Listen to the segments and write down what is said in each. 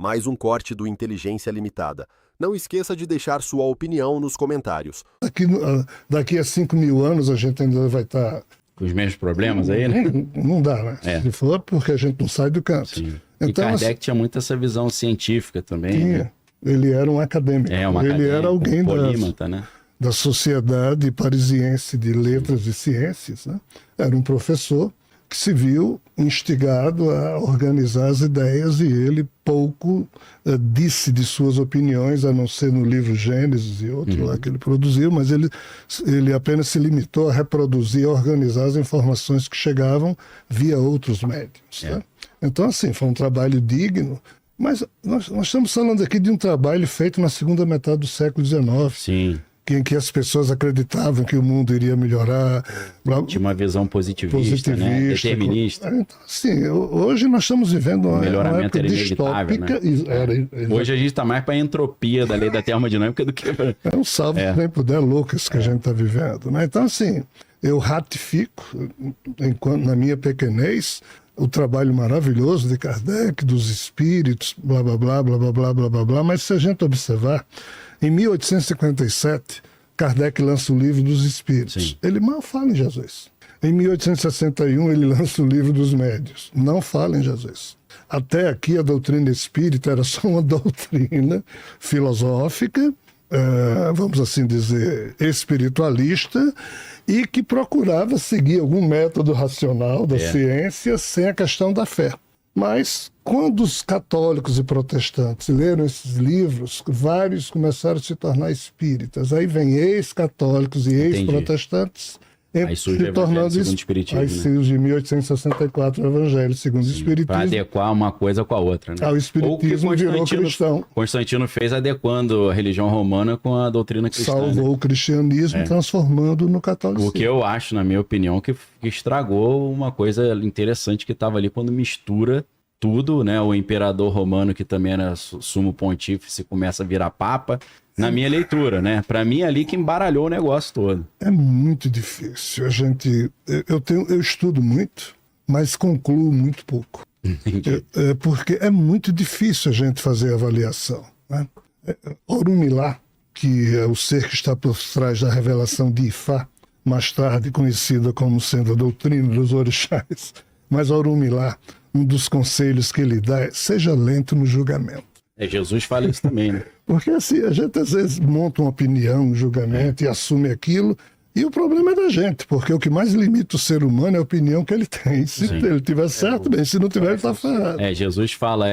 mais um corte do Inteligência Limitada. Não esqueça de deixar sua opinião nos comentários. Daqui a 5.000 anos a gente ainda vai estar... Com os mesmos problemas aí, né? Não dá, né? Se for, porque a gente não sai do canto. Sim. Então, e Kardec tinha muito essa visão científica também. Tinha. Né? Ele era um acadêmico. Ele era alguém polímata, né? Da Sociedade Parisiense de Letras e Ciências. Né? Era um professor que se viu instigado a organizar as ideias e ele pouco disse de suas opiniões, a não ser no livro Gênesis e outro lá que ele produziu, mas ele apenas se limitou a reproduzir e organizar as informações que chegavam via outros médiums. Né? Então, assim, foi um trabalho digno, mas nós estamos falando aqui de um trabalho feito na segunda metade do século XIX. Sim. Em que as pessoas acreditavam que o mundo iria melhorar. Tinha uma visão positivista, né? Determinista. Então, assim, hoje nós estamos vivendo uma época distópica. Né? Hoje a gente está mais para a entropia da lei da termodinâmica do que... É um salvo do tempo da Lucas que a gente está vivendo. Né? Então, assim, eu ratifico, na minha pequenez, o trabalho maravilhoso de Kardec, dos espíritos, blá, blá, blá, blá, blá, blá, blá, blá, blá. Mas se a gente observar, em 1857, Kardec lança o Livro dos Espíritos. Sim. Ele mal fala em Jesus. Em 1861, ele lança o Livro dos Médiuns. Não fala em Jesus. Até aqui, a doutrina espírita era só uma doutrina filosófica, vamos assim dizer, espiritualista, e que procurava seguir algum método racional da ciência sem a questão da fé. Mas, quando os católicos e protestantes leram esses livros, vários começaram a se tornar espíritas. Aí vem ex-católicos e ex-protestantes aí surge o Evangelho segundo o Espiritismo. Aí surge em 1864 o Evangelho segundo o Espiritismo. Para adequar uma coisa com a outra. Né? O Espiritismo virou cristão. Constantino fez adequando a religião romana com a doutrina cristã. Salvou o cristianismo, transformando no catolicismo. O que eu acho, na minha opinião, que estragou uma coisa interessante que estava ali quando mistura tudo, né? O imperador romano, que também era sumo pontífice, começa a virar papa. Na minha leitura, né? Para mim, é ali que embaralhou o negócio todo. É muito difícil. Eu estudo muito, mas concluo muito pouco. Porque é muito difícil a gente fazer avaliação. Né? Orunmilá, que é o ser que está por trás da revelação de Ifá, mais tarde conhecida como sendo a doutrina dos orixás, mas Orunmilá, um dos conselhos que ele dá é: seja lento no julgamento. Jesus fala isso também, né? Porque assim, a gente às vezes monta uma opinião, um julgamento e assume aquilo, e o problema é da gente, porque o que mais limita o ser humano é a opinião que ele tem. Se ele tiver certo, bem, se não tiver, ele está ferrado. Jesus fala,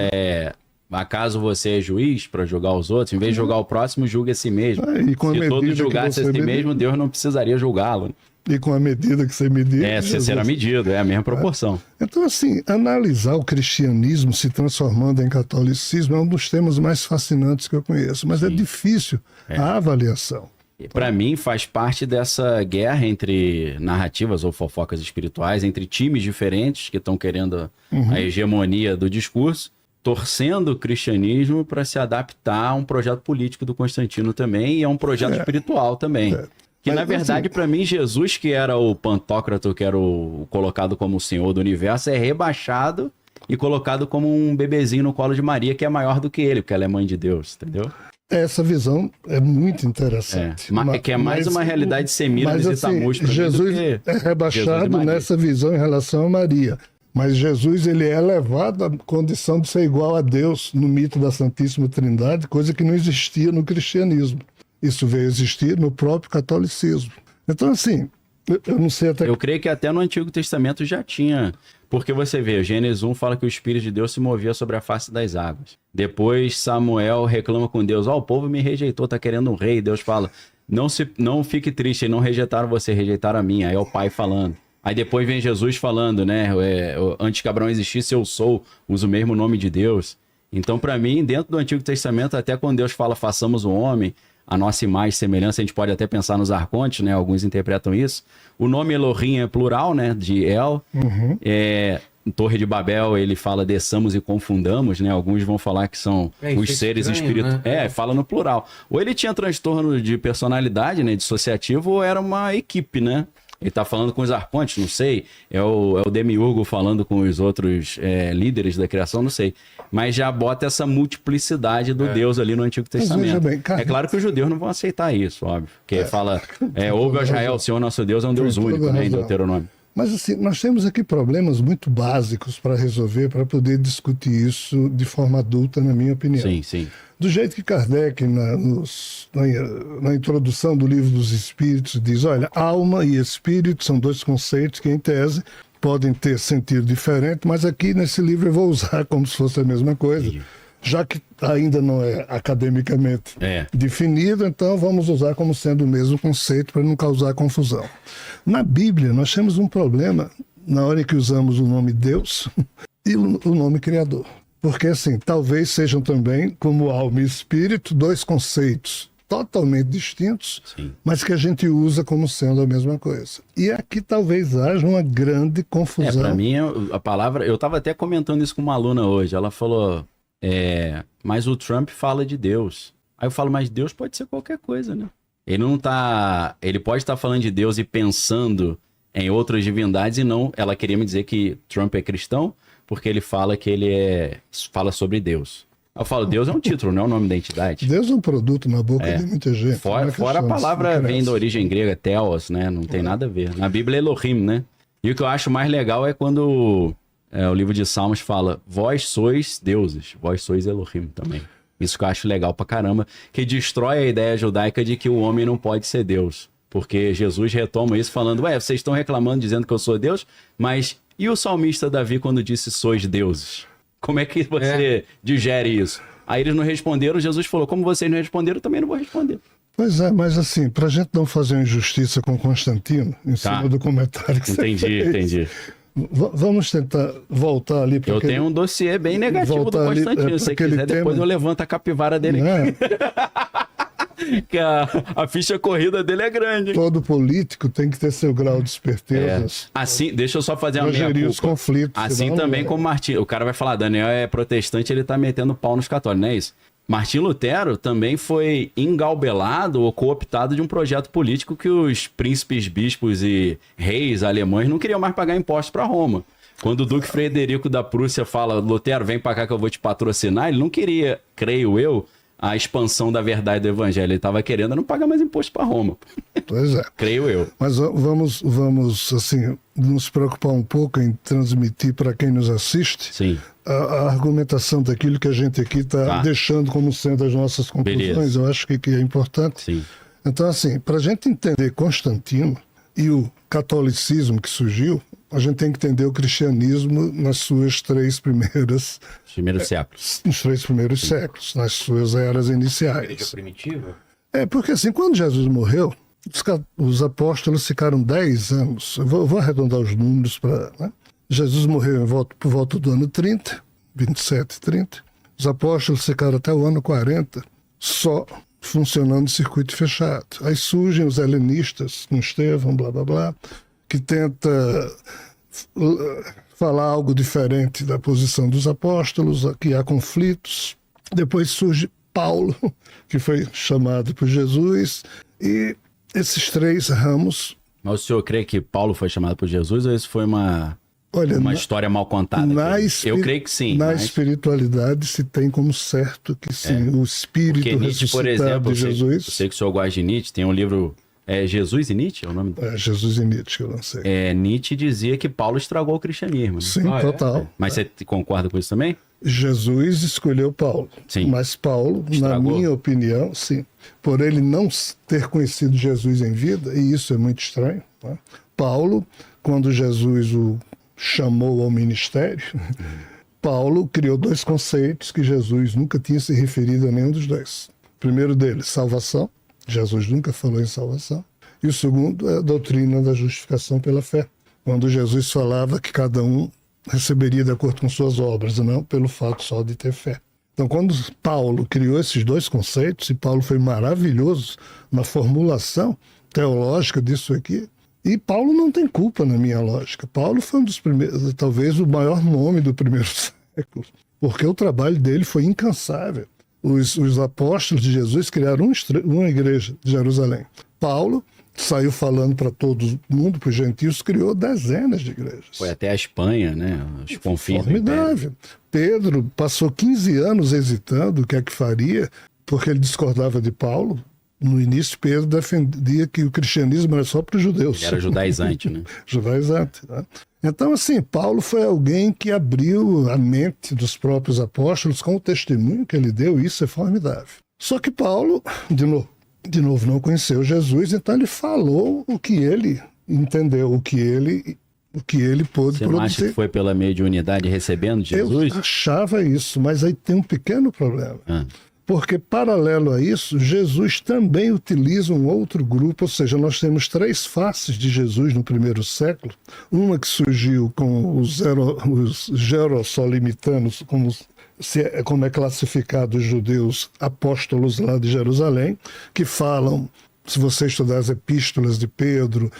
acaso você é juiz para julgar os outros? Em vez de julgar o próximo, julgue a si mesmo. Se todos julgassem a si mesmo, Deus não precisaria julgá-lo. E com a medida que você medir... você será medido, é a mesma proporção. Então, assim, analisar o cristianismo se transformando em catolicismo é um dos temas mais fascinantes que eu conheço, mas é difícil a avaliação. Para mim, faz parte dessa guerra entre narrativas ou fofocas espirituais, entre times diferentes que estão querendo a hegemonia do discurso, torcendo o cristianismo para se adaptar a um projeto político do Constantino também, e é um projeto espiritual também. Que, na verdade, para mim, Jesus, que era o Pantocrator, que era o colocado como o Senhor do Universo, é rebaixado e colocado como um bebezinho no colo de Maria, que é maior do que ele, porque ela é mãe de Deus, entendeu? Essa visão é muito interessante. Que é mais uma realidade semíramis e tamus. Jesus é rebaixado nessa visão em relação a Maria. Mas Jesus, ele é elevado à condição de ser igual a Deus no mito da Santíssima Trindade, coisa que não existia no cristianismo. Isso veio existir no próprio catolicismo. Então, assim, eu não sei até... Eu creio que até no Antigo Testamento já tinha. Porque você vê, Gênesis 1 fala que o Espírito de Deus se movia sobre a face das águas. Depois Samuel reclama com Deus: o povo me rejeitou, tá querendo um rei. Deus fala: não fique triste, não rejeitaram você, rejeitaram a mim. Aí é o pai falando. Aí depois vem Jesus falando, né? Antes que Abraão existisse, eu sou, usa o mesmo nome de Deus. Então, para mim, dentro do Antigo Testamento, até quando Deus fala façamos o homem, a nossa imagem e semelhança, a gente pode até pensar nos arcontes, né? Alguns interpretam isso. O nome Elohim é plural, né? De El. Torre de Babel, ele fala desçamos e confundamos, né? Alguns vão falar que são os seres espirituais. Né? Fala no plural. Ou ele tinha transtorno de personalidade, né? Dissociativo, ou era uma equipe, né? Ele tá falando com os arcontes, não sei. É o Demiurgo falando com os outros líderes da criação, não sei. Mas já bota essa multiplicidade do Deus ali no Antigo Testamento. bem, É claro que os judeus não vão aceitar isso, óbvio. Porque fala, ouve, ó Israel, o Senhor nosso Deus é um Deus único, né, em Deuteronômio. Mas assim, nós temos aqui problemas muito básicos para resolver, para poder discutir isso de forma adulta, na minha opinião. Sim, sim. Do jeito que Kardec, na introdução do Livro dos Espíritos, diz, olha, alma e espírito são dois conceitos que, em tese, podem ter sentido diferente, mas aqui nesse livro eu vou usar como se fosse a mesma coisa. Já que ainda não é academicamente definido, então vamos usar como sendo o mesmo conceito para não causar confusão. Na Bíblia, nós temos um problema na hora que usamos o nome Deus e o nome Criador. Porque, assim, talvez sejam também, como alma e espírito, dois conceitos totalmente distintos, mas que a gente usa como sendo a mesma coisa. E aqui talvez haja uma grande confusão. Para mim, a palavra... Eu estava até comentando isso com uma aluna hoje. Ela falou... mas o Trump fala de Deus. Aí eu falo, mas Deus pode ser qualquer coisa, né? Ele pode estar falando de Deus e pensando em outras divindades e não... Ela queria me dizer que Trump é cristão porque ele fala que ele fala sobre Deus. Eu falo, Deus é um título, não é o nome da entidade. Deus é um produto na boca de muita gente. Fora a palavra vem da origem grega, theos, né? Não tem nada a ver. Na Bíblia é Elohim, né? E o que eu acho mais legal é quando o livro de Salmos fala, vós sois deuses, vós sois Elohim também. Isso que eu acho legal pra caramba, que destrói a ideia judaica de que o homem não pode ser Deus. Porque Jesus retoma isso falando, vocês estão reclamando dizendo que eu sou Deus, mas e o salmista Davi quando disse sois deuses? Como é que você digere isso? Aí eles não responderam, Jesus falou, como vocês não responderam, eu também não vou responder. Pois é, mas assim, pra gente não fazer uma injustiça com Constantino, em cima do comentário que você fez. Entendi. Vamos tentar voltar ali para tenho um dossiê bem negativo do Constantino, se você quiser, depois eu levanto a capivara dele aqui. Que a ficha corrida dele é grande. Todo político tem que ter seu grau de esperteza. Assim, deixa eu só fazer uma gerir os conflitos. Assim também como Martim. O cara vai falar, Daniel é protestante, ele tá metendo pau nos católicos, não é isso? Martim Lutero também foi engalbelado ou cooptado de um projeto político que os príncipes, bispos e reis alemães não queriam mais pagar impostos para Roma. Quando o Duque Frederico da Prússia fala, Lutero, vem para cá que eu vou te patrocinar, ele não queria, creio eu, a expansão da verdade do evangelho. Ele estava querendo não pagar mais imposto para Roma. Pois é. Creio eu. Mas vamos assim, nos preocupar um pouco em transmitir para quem nos assiste a argumentação daquilo que a gente aqui está deixando como sendo as nossas conclusões. Beleza. Eu acho que é importante. Sim. Então, assim, para a gente entender Constantino e o catolicismo que surgiu, a gente tem que entender o cristianismo nas suas três primeiras... séculos. Nos três primeiros séculos, nas suas eras iniciais. Igreja primitiva? Porque assim, quando Jesus morreu, os apóstolos ficaram 10 anos. Eu vou arredondar os números para... Né? Jesus morreu por volta do ano 30, 27, 30. Os apóstolos ficaram até o ano 40, só funcionando em circuito fechado. Aí surgem os helenistas, com Estevão, blá, blá, blá, que tenta falar algo diferente da posição dos apóstolos, que há conflitos. Depois surge Paulo, que foi chamado por Jesus, e esses três ramos... Mas o senhor crê que Paulo foi chamado por Jesus ou isso foi uma história mal contada? Eu creio que sim. Na espiritualidade se tem como certo que sim, o espírito Porque Nietzsche, por exemplo, de Jesus... Eu sei que o senhor gosta de Nietzsche, tem um livro... Jesus e Nietzsche é o nome? Jesus e Nietzsche que eu lancei. Nietzsche dizia que Paulo estragou o cristianismo. Né? Sim, total. Mas você concorda com isso também? Jesus escolheu Paulo. Sim. Mas Paulo, na minha opinião, sim. Por ele não ter conhecido Jesus em vida, e isso é muito estranho. Né? Paulo, quando Jesus o chamou ao ministério, Paulo criou dois conceitos que Jesus nunca tinha se referido a nenhum dos dois. O primeiro deles, salvação. Jesus nunca falou em salvação. E o segundo é a doutrina da justificação pela fé, quando Jesus falava que cada um receberia de acordo com suas obras, não pelo fato só de ter fé. Então, quando Paulo criou esses dois conceitos, e Paulo foi maravilhoso na formulação teológica disso aqui, e Paulo não tem culpa na minha lógica. Paulo foi um dos primeiros, talvez o maior nome do primeiro século, porque o trabalho dele foi incansável. Os apóstolos de Jesus criaram uma igreja de Jerusalém. Paulo saiu falando para todo mundo, para os gentios, criou dezenas de igrejas. Foi até a Espanha, né? Os confins do Império. Formidável. Pedro passou 15 anos hesitando o que é que faria, porque ele discordava de Paulo. No início, Pedro defendia que o cristianismo era só para os judeus. Ele era judaizante, né? Judaizante, né? Então, assim, Paulo foi alguém que abriu a mente dos próprios apóstolos com o testemunho que ele deu, e isso é formidável. Só que Paulo, de novo, não conheceu Jesus, então ele falou o que ele entendeu, o que ele pôde Você não acha que produzir. foi pela mediunidade recebendo Jesus? Eu achava isso, mas aí tem um pequeno problema. Ah, Porque, paralelo a isso, Jesus também utiliza um outro grupo, ou seja, nós temos 3 faces de Jesus no primeiro século. Uma que surgiu com os gerossolimitanos, como é classificado os judeus apóstolos lá de Jerusalém, que falam, se você estudar as epístolas de Pedro,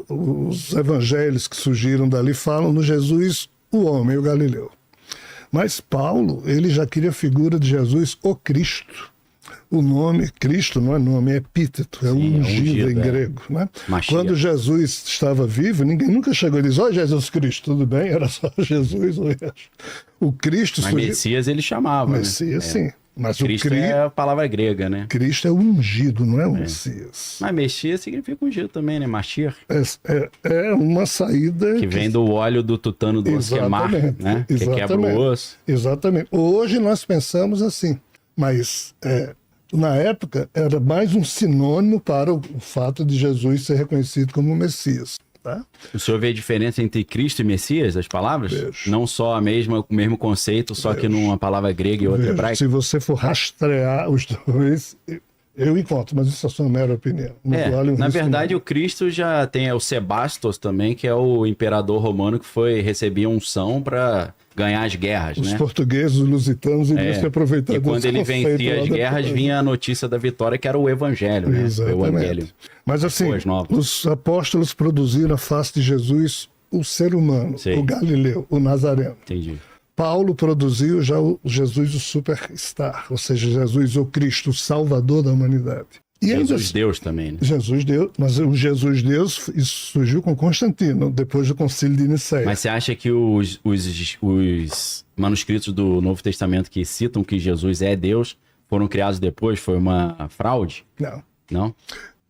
os evangelhos que surgiram dali falam no Jesus, o homem, o Galileu. Mas Paulo, ele já queria a figura de Jesus, o Cristo. O nome, Cristo não é nome, é epíteto, é Sim, ungido em é. grego. Né? Mashiach. Quando Jesus estava vivo, ninguém nunca chegou e disse, ó Jesus Cristo, tudo bem? Era só Jesus. O Cristo mas Messias ele chamava, Messias, né? sim. Mas Cristo o Cristo é a palavra grega, né? Cristo é o ungido, não é o Messias. Mas Messias significa ungido também, né? Mashiach, É uma saída que vem do óleo do tutano do osso, que é mar, né? Que quebra o osso. Exatamente. Hoje nós pensamos assim, mas na época era mais um sinônimo para o fato de Jesus ser reconhecido como Messias. Tá? O senhor vê a diferença entre Cristo e Messias, as palavras? Vejo. Não só o mesmo conceito, só que numa palavra grega e outra Veja, hebraica? se você for rastrear os dois, eu encontro, mas isso é só uma mera opinião. Não vale um Na risco verdade, nenhum. o Cristo já tem o Sebastos também, que é o imperador romano que recebia unção para ganhar as guerras, Os né? portugueses, os lusitanos iriam se aproveitar E quando desse ele conceito vencia lá as da- guerras, vinha a notícia da vitória, que era o evangelho, né? O evangelho. Exatamente. Mas assim, Boas novas. os apóstolos produziram a face de Jesus, o ser humano, Sim. o Galileu, o Nazareno. Entendi. Paulo produziu já o Jesus, o superstar, ou seja, Jesus, o Cristo, o Salvador da humanidade. E ainda Jesus Deus também, né? Jesus Deus, mas o Jesus Deus isso surgiu com Constantino, depois do Concílio de Nicéia. Mas você acha que os manuscritos do Novo Testamento que citam que Jesus é Deus foram criados depois? Foi uma fraude? Não. Não?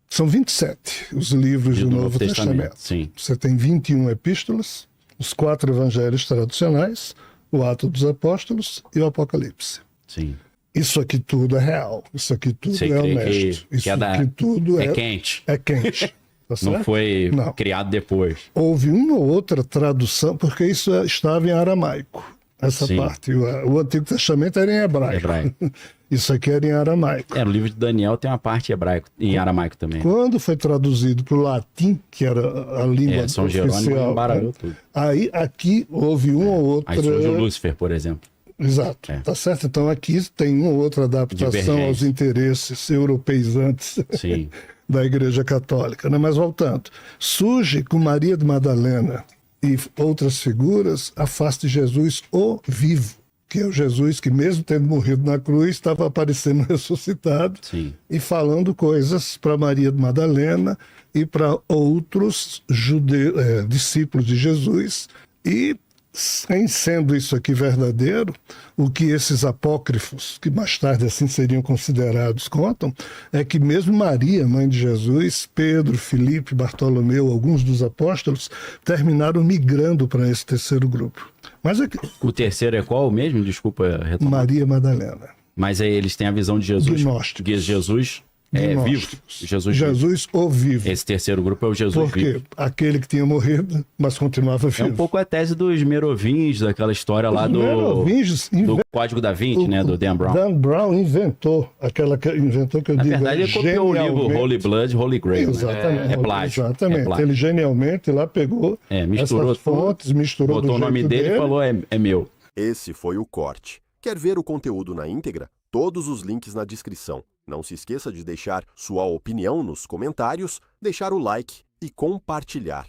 São 27 os livros do Novo Testamento. Sim. Você tem 21 epístolas, os 4 evangelhos tradicionais, o Ato dos Apóstolos e o Apocalipse. Sim. Isso aqui tudo é real, isso aqui tudo Você é crê honesto, que isso é aqui tudo é quente. É quente. Tá Não certo? foi Não. criado depois. Houve uma ou outra tradução, porque isso estava em aramaico, essa Sim. parte. O Antigo Testamento era em hebraico. Hebraico. Isso aqui era em aramaico. No livro de Daniel tem uma parte em aramaico também. Quando foi traduzido para o latim, que era a língua São Jerônimo oficial, embaralhou tudo. aí aqui houve uma ou outra... Aí surgiu Lúcifer, por exemplo. Exato, tá certo? Então aqui tem uma ou outra adaptação Divergência. aos interesses europeizantes Sim. da Igreja Católica, né? Mas voltando, surge com Maria de Madalena e outras figuras a face de Jesus o vivo, que é o Jesus que mesmo tendo morrido na cruz estava aparecendo ressuscitado Sim. e falando coisas para Maria de Madalena e para outros discípulos de Jesus. E em sendo isso aqui verdadeiro, o que esses apócrifos, que mais tarde assim seriam considerados, contam, é que mesmo Maria, mãe de Jesus, Pedro, Filipe, Bartolomeu, alguns dos apóstolos, terminaram migrando para esse terceiro grupo. Mas aqui, O terceiro é qual mesmo? Desculpa retomar. Maria Madalena. Mas aí eles têm a visão de Jesus. Gnósticos. Que Jesus é vivo. Gnósticos. Jesus vivo. Jesus o vivo. Esse terceiro grupo é o Jesus Por quê? vivo. Aquele que tinha morrido, mas continuava É vivo. um pouco a tese dos merovinhos, daquela história lá Os merovingios do Código da Vinci, né? Do Dan Brown. Dan Brown inventou inventou que eu Na digo verdade, ele copiou o livro genialmente. Holy Blood, Holy Grail. Né? Exatamente. É plágio. Exatamente. É plágio. Ele genialmente lá pegou Misturou essas fontes, tudo, misturou botou do o nome jeito dele e falou, é meu. Esse foi o corte. Quer ver o conteúdo na íntegra? Todos os links na descrição. Não se esqueça de deixar sua opinião nos comentários, deixar o like e compartilhar.